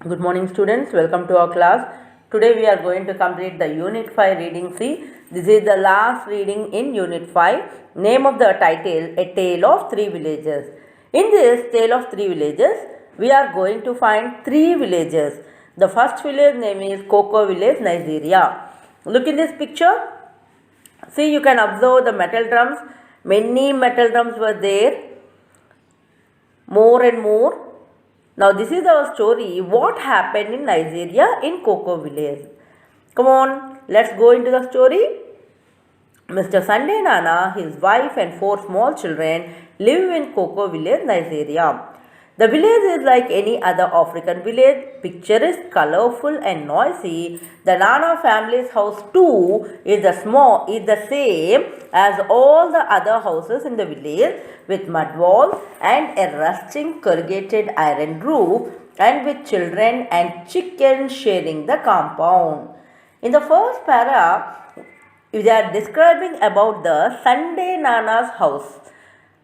Good morning students, welcome to our class. Today we are going to complete the Unit 5 reading. See, this is the last reading in Unit 5. Name of the title, A Tale of Three Villages. In this Tale of Three Villages, we are going to find three villages. The first village name is Cocoa Village, Nigeria. Look in this picture. See, you can observe the metal drums. Many metal drums were there. More and more. Now this is our story. What happened in Nigeria in Cocoa Village? Come on, let's go into the story. Mr. Sunday Nana, his wife and four small children live in Cocoa Village, Nigeria. The village is like any other African village, picturesque, colorful and noisy. The Nana family's house too is the same as all the other houses in the village, with mud walls and a rusting corrugated iron roof, and with children and chickens sharing the compound. In the first para, they are describing about the Sunday Nana's house.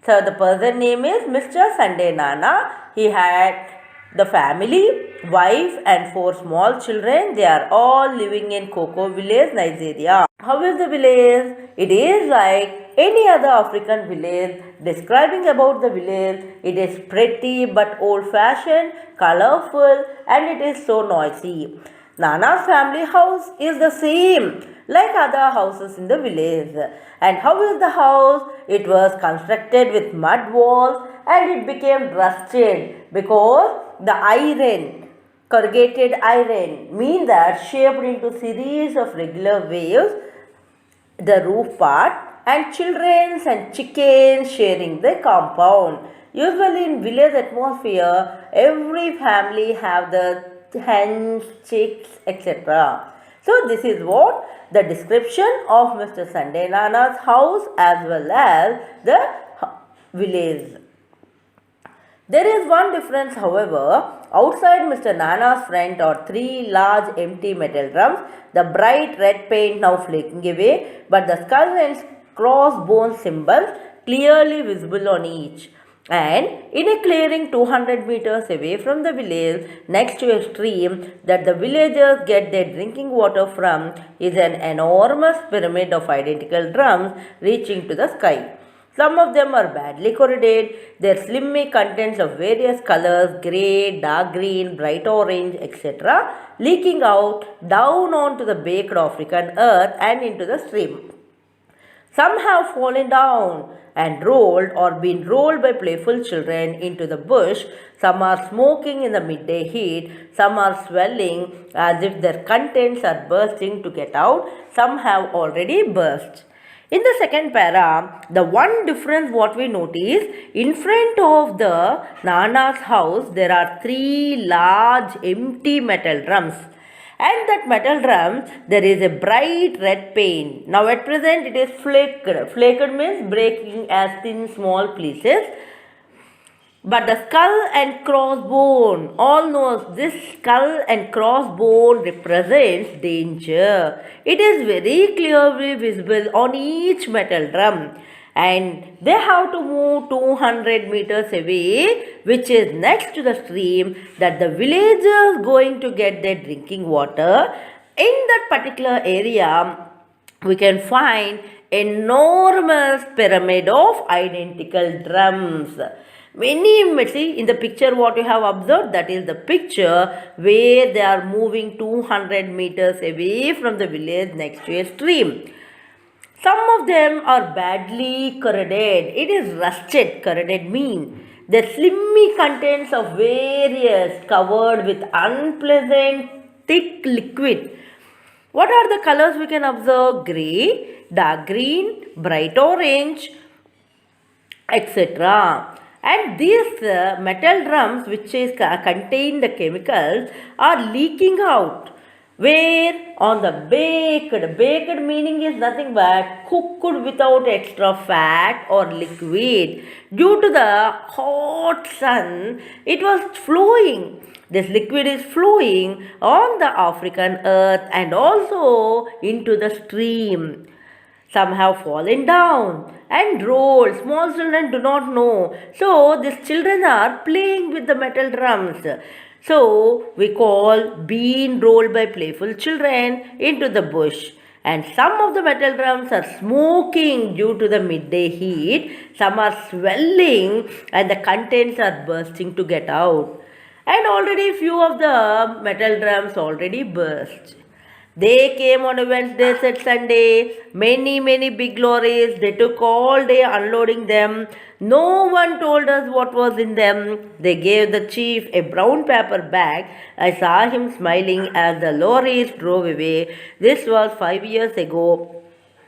So the person name is Mr. Sunday Nana. He had the family, wife and four small children. They are all living in Cocoa Village, Nigeria. How is the village? It is like any other African village. Describing about the village, it is pretty but old-fashioned, colorful and it is so noisy. Nana's family house is the same like other houses in the village. And how is the house? It was constructed with mud walls and it became rusted because the iron, corrugated iron, means that shaped into series of regular waves, the roof part, and children and chickens sharing the compound. Usually in village atmosphere, every family have the hens, chicks, etc. So this is what the description of Mr. Sunday Nana's house as well as the village. There is one difference, however. Outside Mr. Nana's front are three large empty metal drums, the bright red paint now flaking away, but the skull and crossbone symbols clearly visible on each. And in a clearing 200 meters away from the village, next to a stream that the villagers get their drinking water from, is an enormous pyramid of identical drums reaching to the sky. Some of them are badly corroded, their slimy contents of various colors, grey, dark green, bright orange, etc., leaking out down onto the baked African earth and into the stream. Some have fallen down and rolled or been rolled by playful children into the bush. Some are smoking in the midday heat. Some are swelling as if their contents are bursting to get out. Some have already burst. In the second para, the one difference what we notice, in front of the Nana's house, there are three large empty metal drums. And that metal drum, there is a bright red paint. Now at present it is flaked. Flaked means breaking as thin small pieces. But the skull and crossbone, all knows this skull and crossbone represents danger. It is very clearly visible on each metal drum. And they have to move 200 meters away, which is next to the stream that the villagers going to get their drinking water. In that particular area, we can find enormous pyramid of identical drums. See in the picture what you have observed, that is the picture where they are moving 200 meters away from the village next to a stream. Some of them are badly corroded. It is rusted. Corroded mean the slimy contents of various covered with unpleasant thick liquid. What are the colors we can observe? Grey, dark green, bright orange, etc. And these metal drums which is contain the chemicals are leaking out. Where on the baked meaning is nothing but cooked without extra fat or liquid. Due to the hot sun, it was flowing. This liquid is flowing on the African earth and also into the stream. Some have fallen down and rolled. Small children do not know. So these children are playing with the metal drums. So we call being rolled by playful children into the bush. And some of the metal drums are smoking due to the midday heat, some are swelling, and the contents are bursting to get out. And already few of the metal drums already burst. They came on a Wednesday, said Sunday. Many big lorries. They took all day unloading them. No one told us what was in them. They gave the chief a brown paper bag. I saw him smiling as the lorries drove away. This was 5 years ago.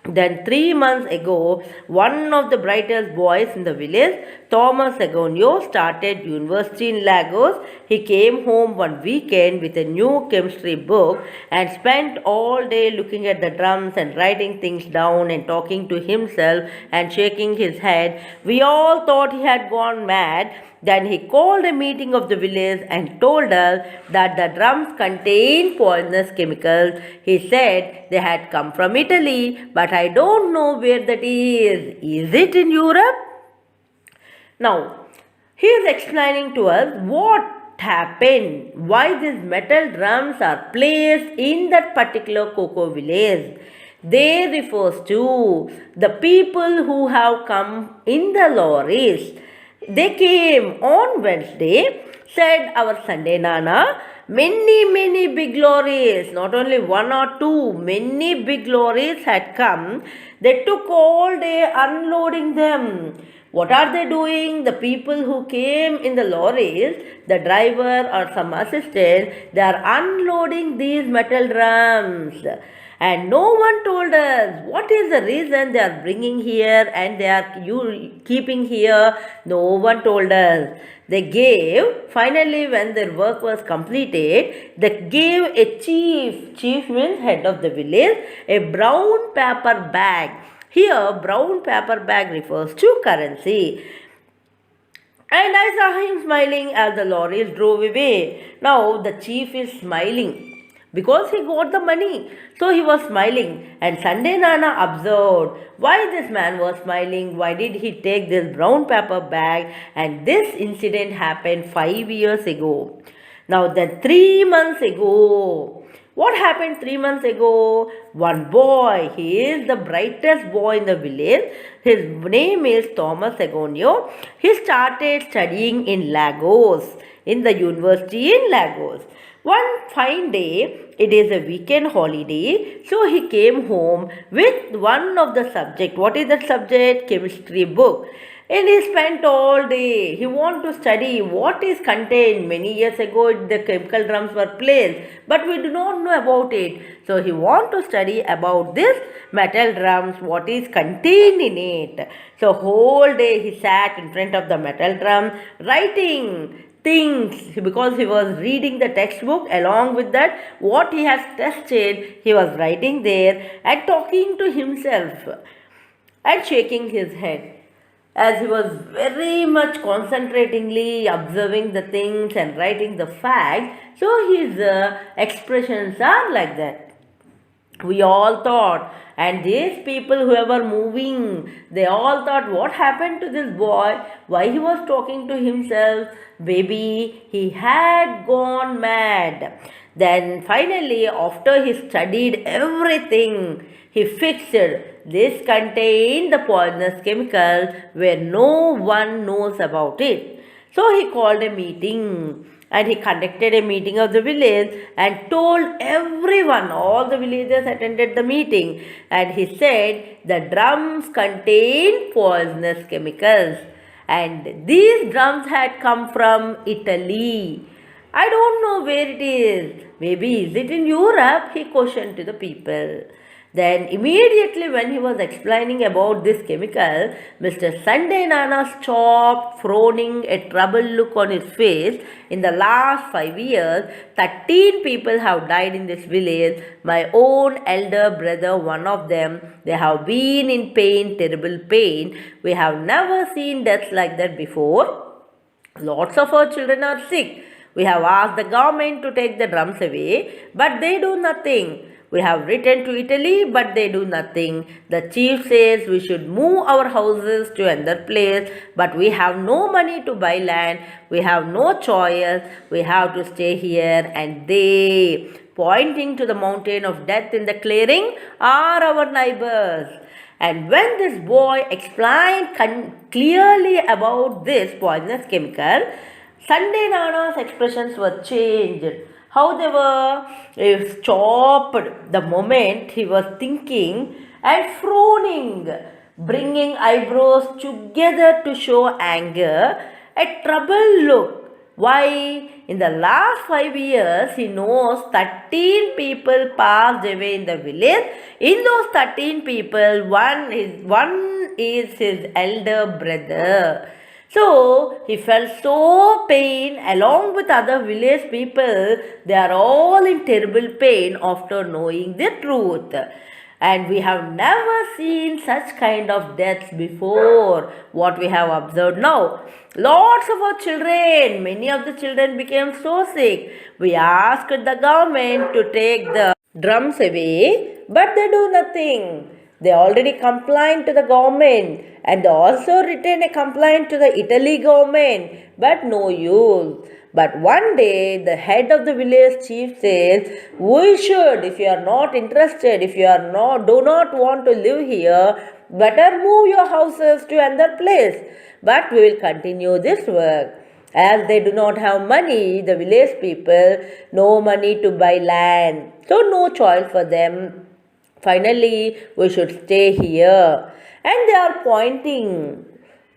Then 3 months ago, one of the brightest boys in the village, Thomas Agonio, started university in Lagos. He came home one weekend with a new chemistry book and spent all day looking at the drums and writing things down and talking to himself and shaking his head. We all thought he had gone mad. Then he called a meeting of the village and told us that the drums contained poisonous chemicals. He said they had come from Italy, but I don't know where that is. Is it in Europe? Now, he is explaining to us what happened, why these metal drums are placed in that particular cocoa village. They refers to the people who have come in the lorries. They came on Wednesday, said our Sunday Nana. Many big lorries, not only one or two, many big lorries had come. They took all day unloading them. What are they doing? The people who came in the lorries, the driver or some assistant, they are unloading these metal drums. And no one told us what is the reason they are bringing here and they are keeping here. No one told us. They gave, finally when their work was completed, they gave a chief means head of the village, a brown paper bag. Here brown paper bag refers to currency. And I saw him smiling as the lorries drove away. Now the chief is smiling because he got the money. So he was smiling. And Sunday Nana observed why this man was smiling. Why did he take this brown paper bag? And this incident happened 5 years ago. Now then 3 months ago. What happened 3 months ago? One boy, he is the brightest boy in the village. His name is Thomas Agonio. He started studying in Lagos, in the university in Lagos. One fine day, it is a weekend holiday, so he came home with one of the subject. What is that subject? Chemistry book. And he spent all day. He wanted to study what is contained. Many years ago, the chemical drums were placed, but we do not know about it. So he wanted to study about this metal drums, what is contained in it. So whole day he sat in front of the metal drum, writing things, because he was reading the textbook. Along with that, what he has tested, he was writing there and talking to himself and shaking his head, as he was very much concentratingly observing the things and writing the facts. So his expressions are like that. We all thought, and these people who were moving, they all thought, what happened to this boy? Why he was talking to himself? Maybe he had gone mad. Then finally, after he studied everything, he fixed this contained the poisonous chemical where no one knows about it. So he called a meeting. And he conducted a meeting of the village and told everyone, all the villagers attended the meeting. And he said the drums contain poisonous chemicals. And these drums had come from Italy. I don't know where it is. Maybe is it in Europe? He questioned to the people. Then immediately when he was explaining about this chemical, Mr. Sunday Nana stopped, frowning a troubled look on his face. In the last 5 years, 13 people have died in this village. My own elder brother, one of them. They have been in pain, terrible pain. We have never seen deaths like that before. Lots of our children are sick. We have asked the government to take the drums away, but they do nothing. We have written to Italy, but they do nothing. The chief says we should move our houses to another place, but we have no money to buy land. We have no choice. We have to stay here. And they, pointing to the mountain of death in the clearing, are our neighbors. And when this boy explained clearly about this poisonous chemical, Sunday Nana's expressions were changed. How they were stopped the moment he was thinking and frowning, bringing eyebrows together to show anger, a troubled look. Why? In the last 5 years, he knows 13 people passed away in the village. In those 13 people, one is his elder brother. So he felt so pain along with other village people. They are all in terrible pain after knowing the truth. And we have never seen such kind of deaths before, what we have observed now. Lots of our children, many of the children became so sick. We asked the government to take the drums away, but they do nothing. They already complained to the government and also written a complaint to the Italy government, but no use. But one day the head of the village chief says, we should, if you are not interested, if you are do not want to live here, better move your houses to another place. But we will continue this work. As they do not have money, the village people, no money to buy land, so no choice for them. Finally, we should stay here. And they are pointing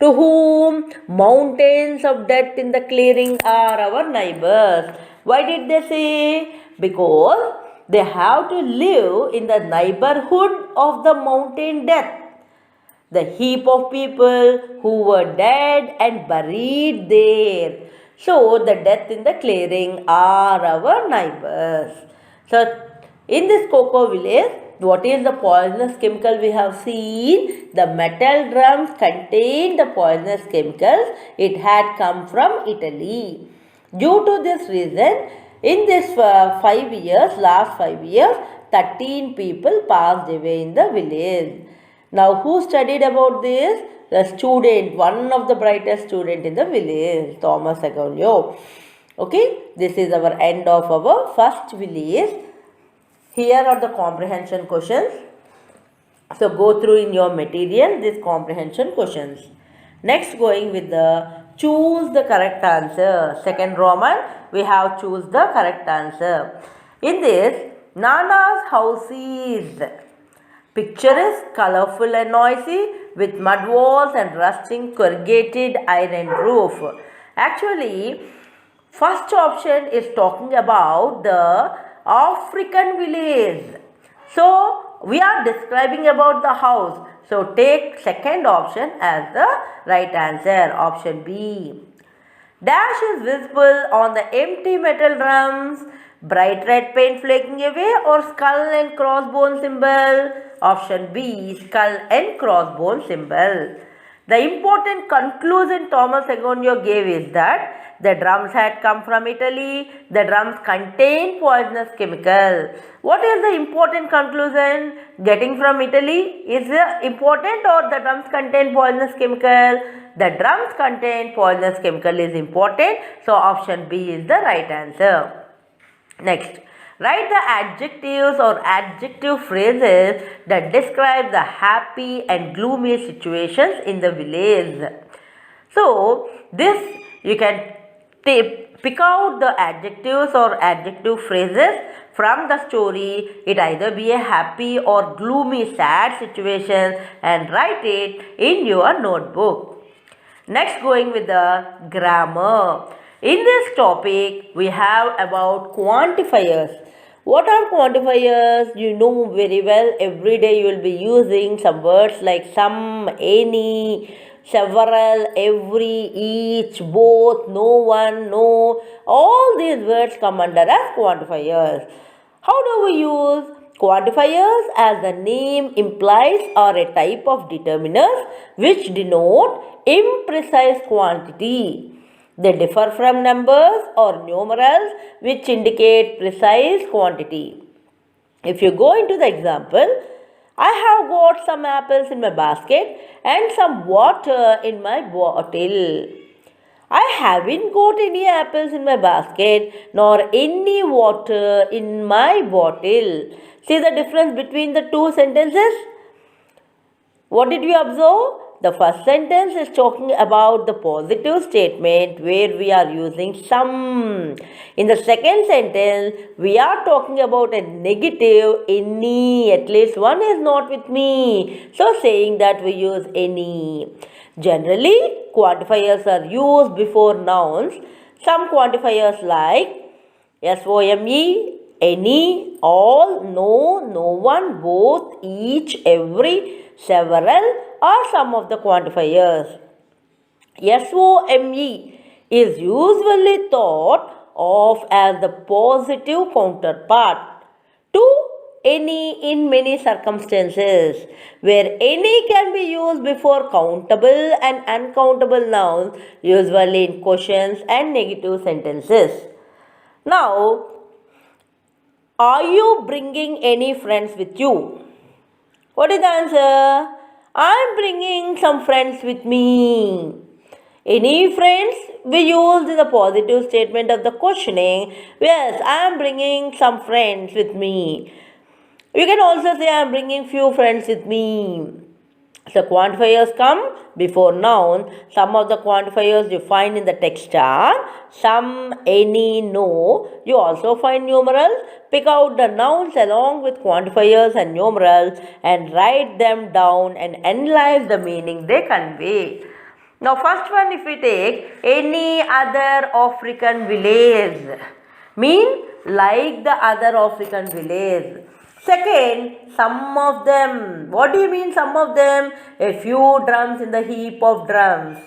to whom mountains of death in the clearing are our neighbors. Why did they say? Because they have to live in the neighborhood of the mountain death, the heap of people who were dead and buried there. So the death in the clearing are our neighbors. So in this cocoa village, what is the poisonous chemical we have seen? The metal drums contain the poisonous chemicals. It had come from Italy. Due to this reason, in this last 5 years, 13 people passed away in the village. Now, who studied about this? The student, one of the brightest student in the village, Thomas Agonio. Okay, this is our end of our first village. Here are the comprehension questions. So go through in your material these comprehension questions. Next, going with the choose the correct answer. Second Roman, we have choose the correct answer. In this, Nana's house is picturesque, colorful and noisy with mud walls and rusting corrugated iron roof. Actually, first option is talking about the African village. So we are describing about the house. So take second option as the right answer. Option B. Dash is visible on the empty metal drums. Bright red paint flaking away or skull and crossbone symbol. Option B. Skull and crossbone symbol. The important conclusion Thomas Agonio gave is that the drums had come from Italy. The drums contain poisonous chemical. What is the important conclusion? Getting from Italy is important, or the drums contain poisonous chemical? The drums contain poisonous chemical is important. So option B is the right answer. Next, write the adjectives or adjective phrases that describe the happy and gloomy situations in the village. So this you can pick out the adjectives or adjective phrases from the story. It either be a happy or gloomy sad situation and write it in your notebook. Next, going with the grammar. In this topic, we have about quantifiers. What are quantifiers? You know very well. Every day you will be using some words like some, any, several, every, each, both, no one, no. All these words come under as quantifiers. How do we use quantifiers? As the name implies, are a type of determiners which denote imprecise quantity. They differ from numbers or numerals which indicate precise quantity. If you go into the example, I have got some apples in my basket and some water in my bottle. I haven't got any apples in my basket nor any water in my bottle. See the difference between the two sentences? What did we observe? The first sentence is talking about the positive statement where we are using some. In the second sentence, we are talking about a negative any. At least one is not with me. So saying that we use any. Generally, quantifiers are used before nouns. Some quantifiers like SOME, any, all, no, no one, both, each, every, several or some of the quantifiers. SOME is usually thought of as the positive counterpart to any in many circumstances, where any can be used before countable and uncountable nouns, usually in questions and negative sentences. Now, are you bringing any friends with you? What is the answer? I am bringing some friends with me. Any friends? We use the positive statement of the questioning. Yes, I am bringing some friends with me. You can also say I am bringing few friends with me. So quantifiers come before noun. Some of the quantifiers you find in the text are some, any, no. You also find numerals. Pick out the nouns along with quantifiers and numerals and write them down and analyze the meaning they convey. Now first one, if we take any other African village, mean like the other African village. Second, some of them. What do you mean some of them? A few drums in the heap of drums.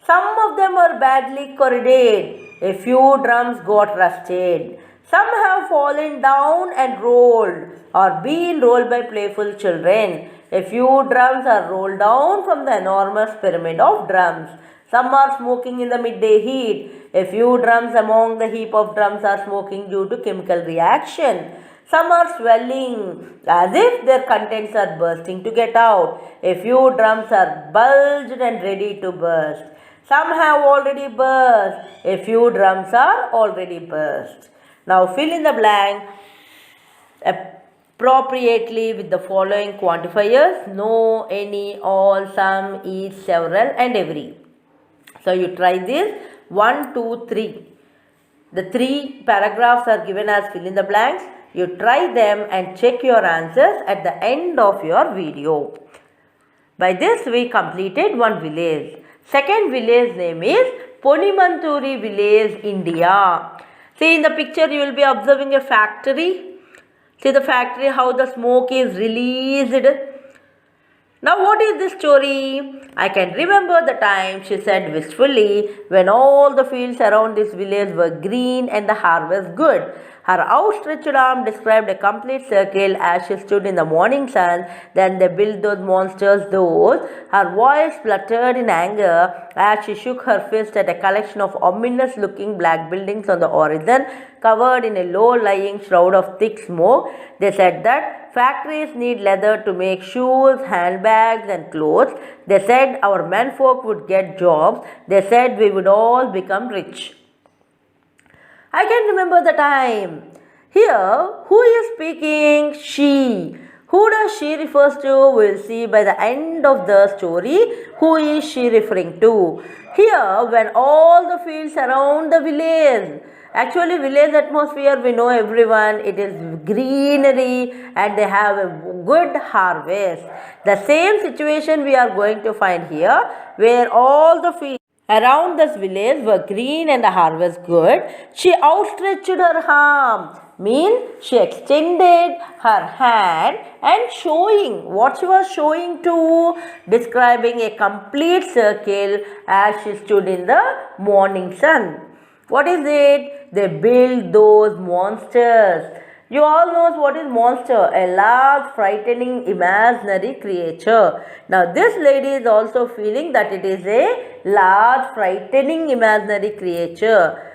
Some of them are badly corroded. A few drums got rusted. Some have fallen down and rolled or been rolled by playful children. A few drums are rolled down from the enormous pyramid of drums. Some are smoking in the midday heat. A few drums among the heap of drums are smoking due to chemical reaction. Some are swelling as if their contents are bursting to get out. A few drums are bulged and ready to burst. Some have already burst. A few drums are already burst. Now fill in the blank appropriately with the following quantifiers: no, any, all, some, each, several and every. So you try this. 1, 2, 3. The 3 paragraphs are given as fill in the blanks. You try them and check your answers at the end of your video. By this we completed one village. Second village name is Ponimanturi village, India. See in the picture you will be observing a factory. See the factory, how the smoke is released. Now what is this story? I can remember the time, she said wistfully, when all the fields around this village were green and the harvest good. Her outstretched arm described a complete circle as she stood in the morning sun. Then they built those monsters, those. Her voice fluttered in anger as she shook her fist at a collection of ominous-looking black buildings on the horizon, covered in a low-lying shroud of thick smoke. They said that factories need leather to make shoes, handbags and clothes. They said our menfolk would get jobs. They said we would all become rich. I can remember the time. Here, who is speaking? She. Who does she refers to? We'll see by the end of the story. Who is she referring to? Here, when all the fields around the village. Actually, village atmosphere, we know everyone. It is greenery and they have a good harvest. The same situation we are going to find here, where all the fields around this village were green and the harvest good. She outstretched her arm, means she extended her hand and showing. What she was showing to? Describing a complete circle as she stood in the morning sun. What is it? They built those monsters. You all know what is monster, a large, frightening, imaginary creature. Now this lady is also feeling that it is a large, frightening, imaginary creature.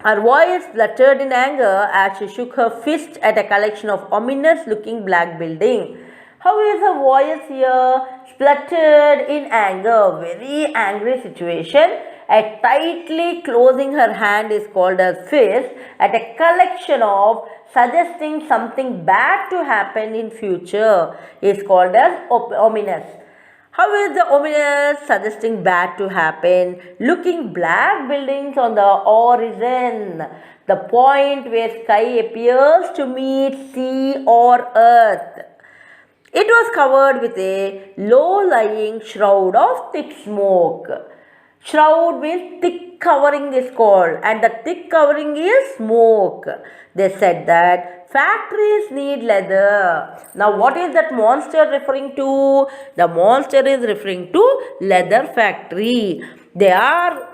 Her voice fluttered in anger as she shook her fist at a collection of ominous looking black buildings. How is her voice here? Spluttered in anger, very angry situation. A tightly closing her hand is called a fist at a collection of suggesting something bad to happen in future is called as ominous. How is the ominous suggesting bad to happen? Looking black buildings on the horizon, the point where sky appears to meet sea or earth. It was covered with a low-lying shroud of thick smoke. Shroud means thick covering is called, and the thick covering is smoke. They said that factories need leather. Now what is that monster referring to? The monster is referring to leather factory. They are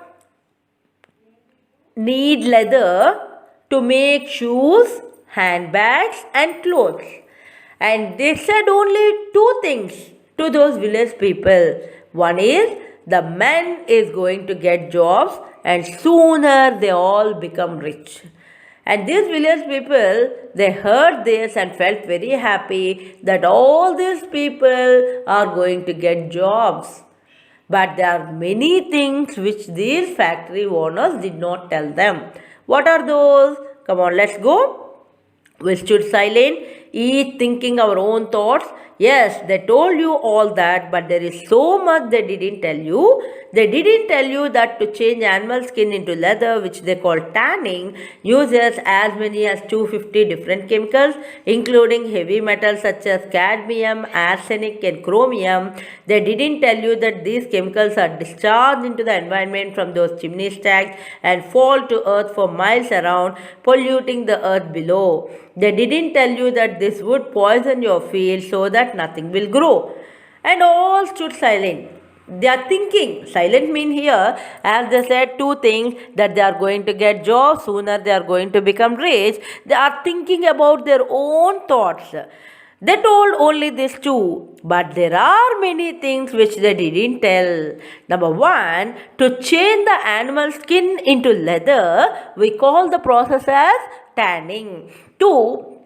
need leather to make shoes, handbags and clothes. And they said only two things to those village people. One is the men is going to get jobs and sooner they all become rich. And these village people, they heard this and felt very happy that all these people are going to get jobs. But there are many things which these factory owners did not tell them. What are those? Come on, let's go. We stood silent, each thinking our own thoughts. Yes, they told you all that, but there is so much they didn't tell you. They didn't tell you that to change animal skin into leather, which they call tanning, uses as many as 250 different chemicals, including heavy metals such as cadmium, arsenic, and chromium. They didn't tell you that these chemicals are discharged into the environment from those chimney stacks and fall to earth for miles around, polluting the earth below. They didn't tell you that this would poison your field so that nothing will grow. And all stood silent. They are thinking. Silent mean here, as they said two things, that they are going to get jobs, sooner they are going to become rich. They are thinking about their own thoughts. They told only this two, but there are many things which they didn't tell. Number one, to change the animal skin into leather, we call the process as tanning. Two,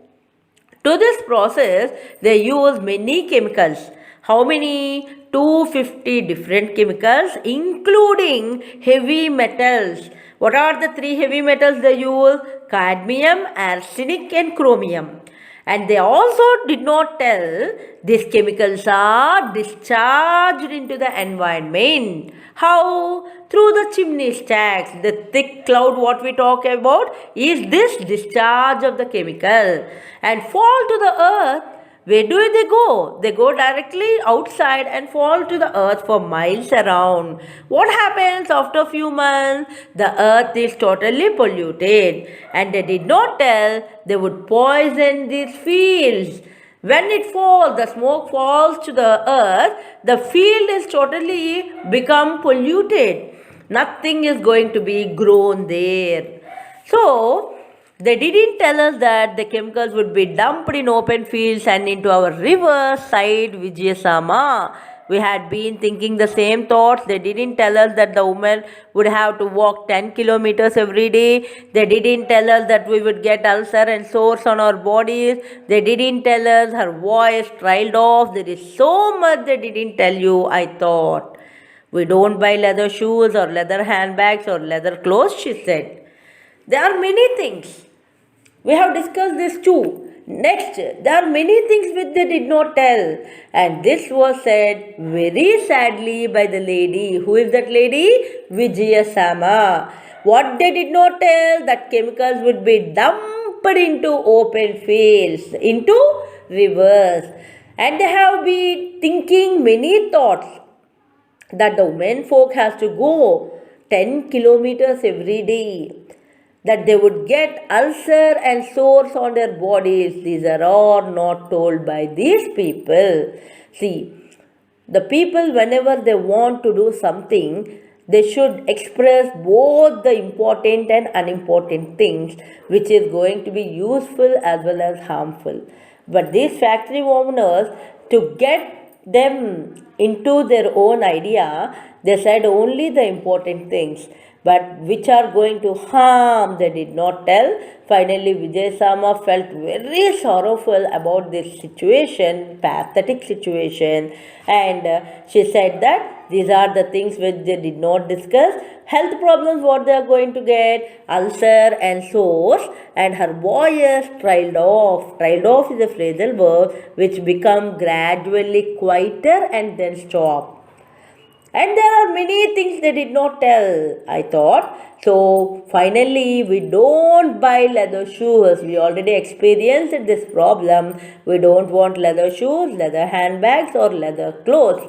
to this process, they use many chemicals. How many? 250 different chemicals, including heavy metals. What are the three heavy metals they use? Cadmium, arsenic, and chromium. And they also did not tell these chemicals are discharged into the environment. How? Through the chimney stacks. The thick cloud what we talk about is this discharge of the chemical and fall to the earth. Where do they go? They go directly outside and fall to the earth for miles around. What happens after a few months? The earth is totally polluted. And they did not tell they would poison these fields. When it falls, the smoke falls to the earth, the field is totally become polluted. Nothing is going to be grown there. So, they didn't tell us that the chemicals would be dumped in open fields and into our river, sighed Vijayasama. We had been thinking the same thoughts. They didn't tell us that the woman would have to walk 10 kilometers every day. They didn't tell us that we would get ulcer and sores on our bodies. They didn't tell us her voice trailed off. There is so much they didn't tell you, I thought. We don't buy leather shoes or leather handbags or leather clothes, she said. There are many things. We have discussed this too. Next, there are many things which they did not tell. And this was said very sadly by the lady. Who is that lady? Vijayasama. What they did not tell, that chemicals would be dumped into open fields, into rivers. And they have been thinking many thoughts that the women folk has to go 10 kilometers every day, that they would get ulcer and sores on their bodies. These are all not told by these people. See, the people, whenever they want to do something, they should express both the important and unimportant things, which is going to be useful as well as harmful. But these factory owners, to get them into their own idea, they said only the important things. but which are going to harm, they did not tell. Finally, Vijayasama felt very sorrowful about this situation, pathetic situation, and she said that these are the things which they did not discuss. Health problems, what they are going to get, ulcer and sores, and her voice trailed off. Trailed off is a phrasal verb which become gradually quieter and then stop. And there are many things they did not tell, I thought. So finally, we don't buy leather shoes. We already experienced this problem. We don't want leather shoes, leather handbags, or leather clothes,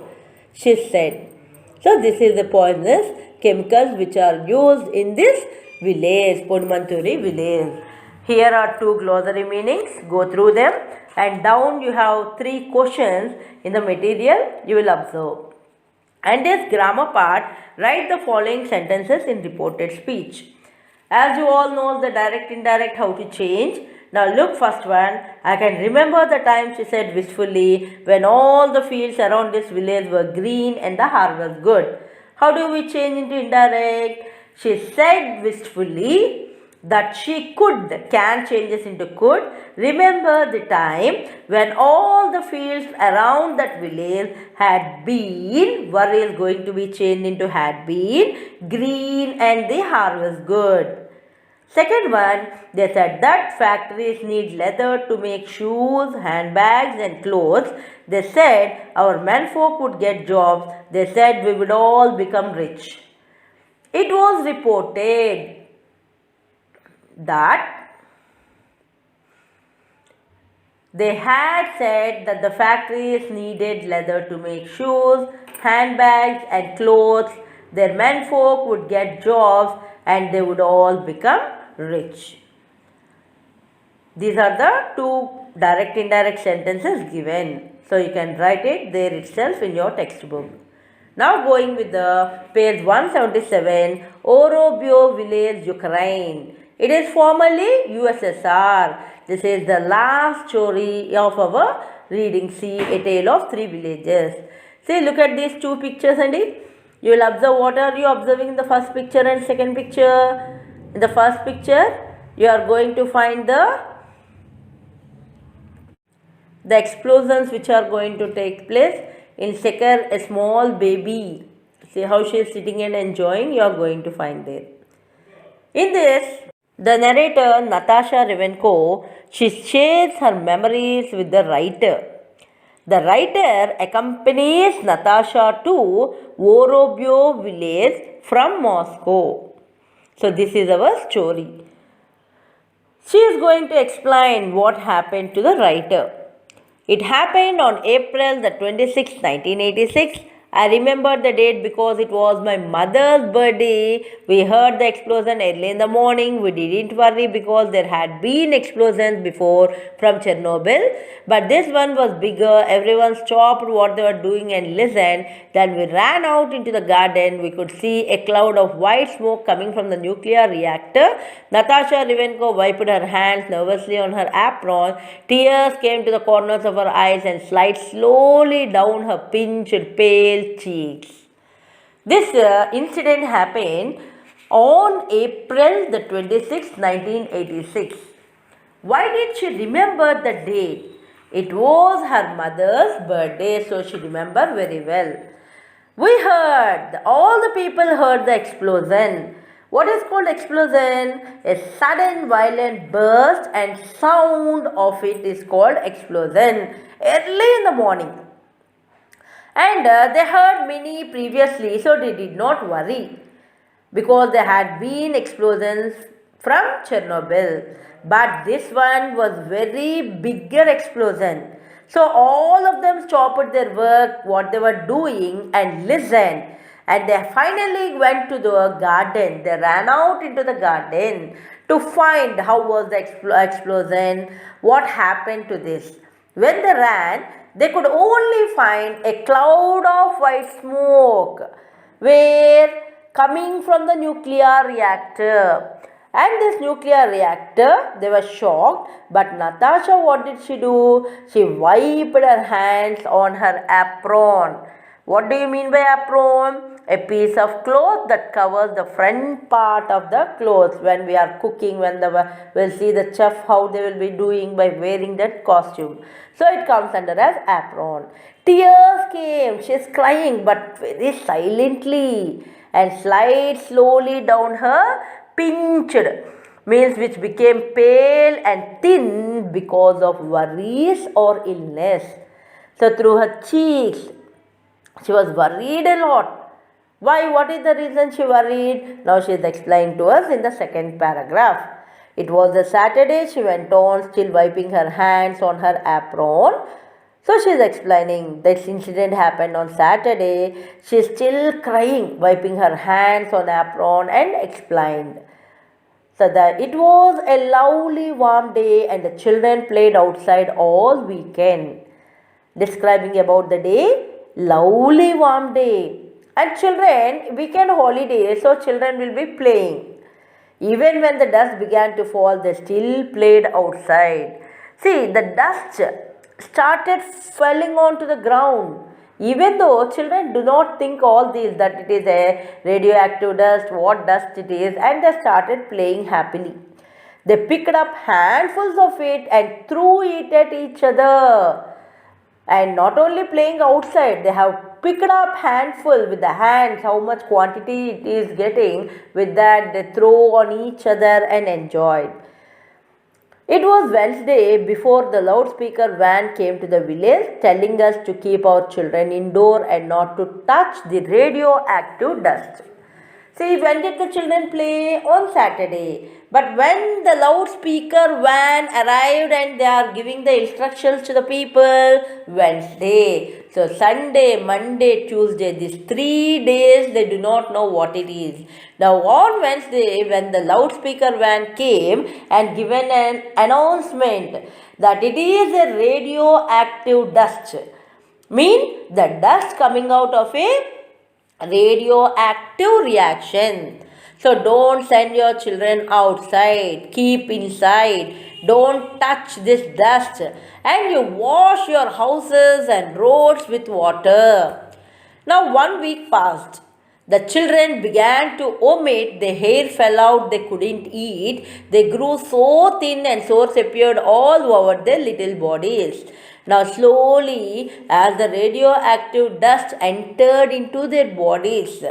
she said. So this is the poisonous chemicals which are used in this village, Ponmanturi village. Here are two glossary meanings. Go through them. And down you have 3 questions in the material you will observe. And this grammar part, write the following sentences in reported speech. As you all know the direct indirect how to change. Now look first one. I can remember the time, she said wistfully, when all the fields around this village were green and the harvest good. How do we change into indirect? She said wistfully that she can changes into could remember the time when all the fields around that village had been, were is going to be changed into had been, green and the harvest good. Second one, they said that factories need leather to make shoes, handbags and clothes. They said our menfolk would get jobs. They said we would all become rich. It was reported that they had said that the factories needed leather to make shoes, handbags and clothes. Their menfolk would get jobs and they would all become rich. These are the 2 direct indirect sentences given. So you can write it there itself in your textbook. Now going with the page 177, Orobyo village, Ukraine. It is formerly USSR. This is the last story of our reading. See, A Tale of Three Villages. See, look at these 2 pictures, Andy. You will observe what are you observing in the first picture and second picture. In the first picture, you are going to find the explosions which are going to take place. In second, a small baby. See how she is sitting and enjoying. You are going to find there. In this, the narrator, Natasha Ravenko, she shares her memories with the writer. The writer accompanies Natasha to Vorobyo village from Moscow. So this is our story. She is going to explain what happened to the writer. It happened on April the 26th, 1986. I remember the date because it was my mother's birthday. We heard the explosion early in the morning. We didn't worry because there had been explosions before from Chernobyl. But this one was bigger. Everyone stopped what they were doing and listened. Then we ran out into the garden. We could see a cloud of white smoke coming from the nuclear reactor. Natasha Ravenko wiped her hands nervously on her apron. Tears came to the corners of her eyes and slid slowly down her pinched, pale cheeks. This incident happened on April the 26th, 1986. Why did she remember the date? It was her mother's birthday, so she remembered very well. We heard, all the people heard the explosion. What is called explosion? A sudden violent burst and sound of it is called explosion early in the morning. And they heard many previously, so they did not worry because there had been explosions from Chernobyl. But this one was very bigger explosion. So all of them stopped their work, what they were doing, and listened. And they finally went to the garden. They ran out into the garden to find how was the explosion, what happened to this. When they ran, they could only find a cloud of white smoke where coming from the nuclear reactor. And this nuclear reactor, they were shocked. But Natasha, what did she do? She wiped her hands on her apron. What do you mean by apron? a piece of cloth that covers the front part of the clothes. When we are cooking, when we'll see the chef how they will be doing by wearing that costume. So it comes under as apron. Tears came. She is crying but very silently and slide slowly down her pinched, means which became pale and thin because of worries or illness. So through her cheeks, she was worried a lot. Why? What is the reason she worried? Now she is explained to us in the second paragraph. It was a Saturday, she went on, still wiping her hands on her apron. So she is explaining this incident happened on Saturday. She is still crying, wiping her hands on apron, and explained. So that it was a lovely warm day and the children played outside all weekend. Describing about the day, lovely warm day. And children, weekend holiday, so children will be playing. Even when the dust began to fall, they still played outside. See, the dust started falling onto the ground. Even though children do not think all these, that it is a radioactive dust, what dust it is, and they started playing happily. They picked up handfuls of it and threw it at each other. And not only playing outside, they have picked up handful with the hands, how much quantity it is getting. With that, they throw on each other and enjoyed. It was Wednesday before the loudspeaker van came to the village, telling us to keep our children indoor and not to touch the radioactive dust. See, when did the children play? On Saturday. But when the loudspeaker van arrived and they are giving the instructions to the people, Wednesday. So Sunday, Monday, Tuesday, these 3 days they do not know what it is. Now on Wednesday, when the loudspeaker van came and given an announcement that it is a radioactive dust, mean the dust coming out of a radioactive reaction. So don't send your children outside. Keep inside. Don't touch this dust. And you wash your houses and roads with water. Now 1 week passed. The children began to vomit. Their hair fell out. They couldn't eat. They grew so thin and sores appeared all over their little bodies. Now slowly, as the radioactive dust entered into their bodies,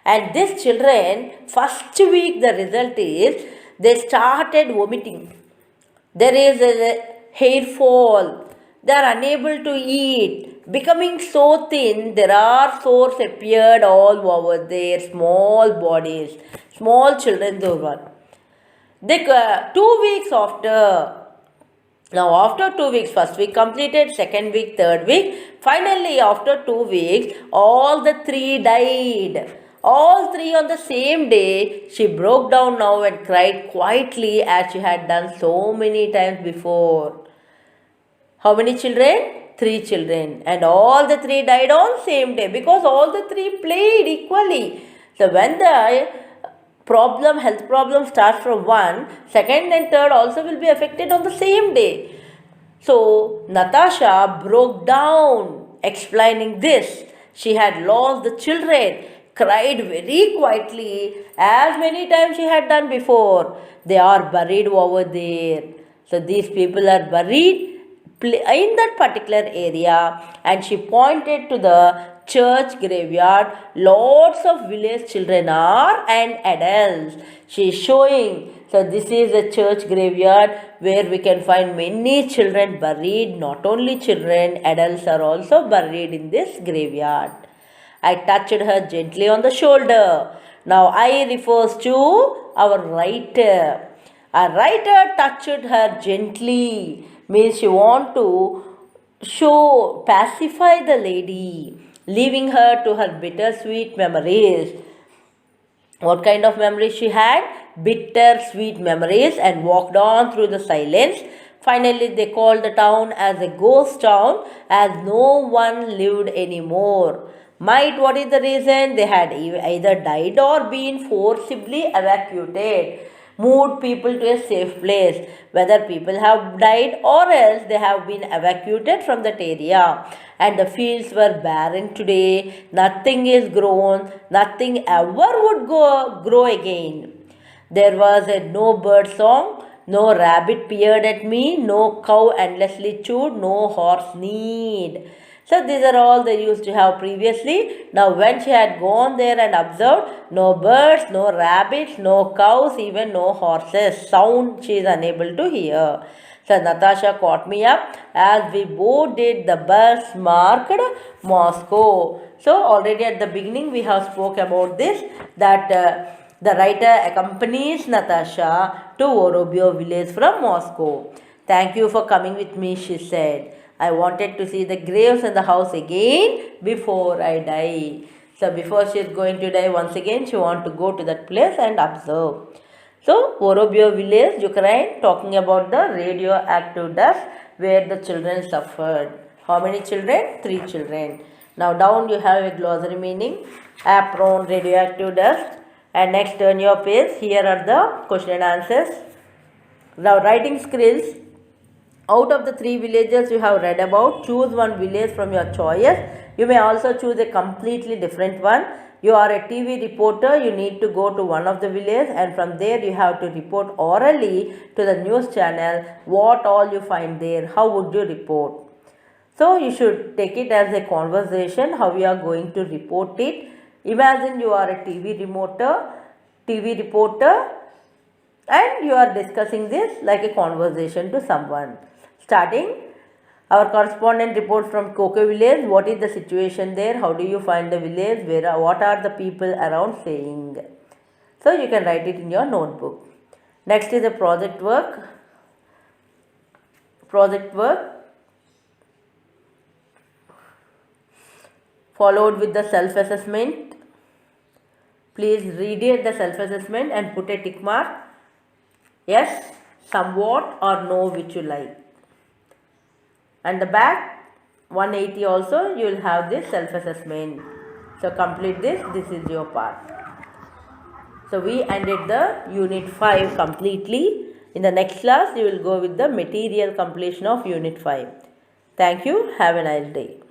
and these children, first week the result is they started vomiting. There is a hair fall. They are unable to eat. Becoming so thin, there are sores appeared all over their small bodies. Small children, those one. 2 weeks after. Now after 2 weeks, first week completed, second week, third week. Finally, after 2 weeks, all the 3 died. All 3 on the same day. She broke down now and cried quietly as she had done so many times before. How many children? 3 children. And all the 3 died on same day because all the 3 played equally. So when the health problem starts from one, second and third also will be affected on the same day. So Natasha broke down explaining this. She had lost the children, cried very quietly as many times she had done before. They are buried over there. So these people are buried in that particular area, and she pointed to the church graveyard. Lots of village children are and adults. She is showing. So this is a church graveyard where we can find many children buried. Not only children, adults are also buried in this graveyard. I touched her gently on the shoulder. Now I refers to our writer. Our writer touched her gently, means she want to pacify the lady, leaving her to her bittersweet memories. What kind of memories she had? Bittersweet memories, and walked on through the silence. Finally, they called the town as a ghost town, as no one lived anymore. What is the reason? They had either died or been forcibly evacuated. moved people to a safe place, whether people have died or else they have been evacuated from that area. And the fields were barren today, nothing is grown, nothing ever would grow again. There was a no bird song, no rabbit peered at me, no cow endlessly chewed, no horse neighed. So these are all they used to have previously. Now when she had gone there and observed, no birds, no rabbits, no cows, even no horses. Sound she is unable to hear. So Natasha caught me up as we both did. The bus marked Moscow. So already at the beginning we have spoke about this, that the writer accompanies Natasha to Vorobyev village from Moscow. Thank you for coming with me, she said. I wanted to see the graves in the house again before I die. So before she is going to die once again, she wants to go to that place and observe. So Vorobyev village, Ukraine, talking about the radioactive dust where the children suffered. How many children? 3 children. Now down you have a glossary meaning, apron, radioactive dust. And next turn your page. Here are the question and answers. Now writing skills. Out of the 3 villages you have read about, choose one village from your choice. You may also choose a completely different one. You are a TV reporter, you need to go to one of the villages and from there you have to report orally to the news channel what all you find there. How would you report? So you should take it as a conversation, how you are going to report it. Imagine you are a TV reporter and you are discussing this like a conversation to someone. Starting, our correspondent reports from Koke village. What is the situation there? How do you find the village? What are the people around saying? So you can write it in your notebook. Next is a project work. Followed with the self-assessment. Please read it, the self-assessment, and put a tick mark. Yes, somewhat, or no, which you like. And the back 180 also you will have this self-assessment. So complete this. This is your part. So we ended the unit 5 completely. In the next class you will go with the material completion of unit 5. Thank you. Have a nice day.